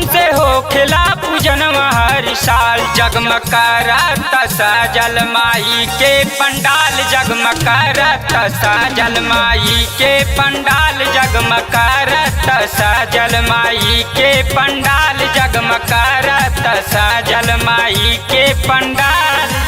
मन से हो खिला पूजन हर साल। जगमग करत सजल माई के पंडाल, जगमग करत सजल माई के पंडाल, जगमग करत सजल माई के पंडाल, जगमग करत सजल माई के पंडाल।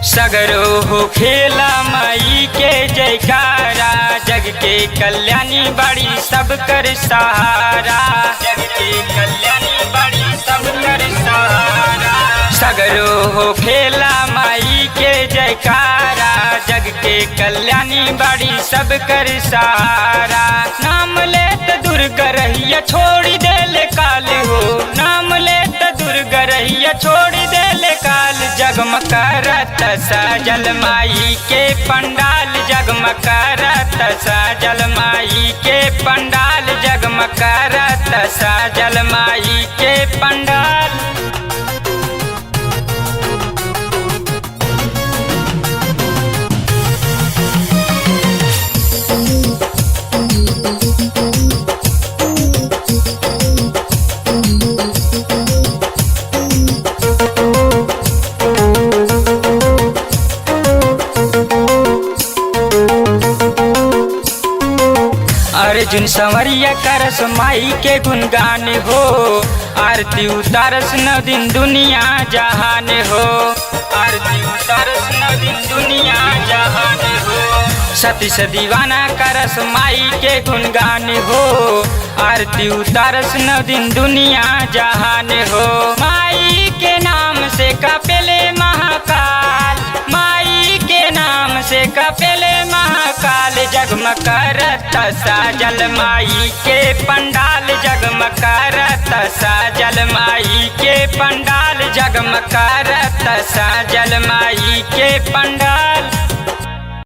सगरो हो खेला माई के जयकारा, जग के कल्याणी बड़ी सब कर सहारा, जग के कल्याणी बड़ी सब कर सहारा। सगरो हो खेला माई के जयकारा, जग के कल्याणी बड़ी सब कर सहारा। नाम लेत दुर्गा रहिया छोड़ देले काल हो, नाम लेत दुर्गा रहिया छोड़ देले काल। जगमग करत सजल माई के पंडाल, जगमग करत सजल माई के पंडाल, जगमग करत सजल माई के पंडाल। अर्जुन संवरिया करस माई के गुणगान हो, आरती उतारस 9 दिन दुनिया जहान हो, आरती उतारस 9 दिन दुनिया जहान हो। सती से दीवाना करस माई के गुणगान हो, आरती उतारस 9 दिन दुनिया जहान हो। माई के नाम से कपेले महाकाल, माई के नाम से कपेले महाकाल। जगमग करत सजल माई के पंडाल, जगमग करत सजल माई के पंडाल, जगमग करत सजल माई के पंडाल।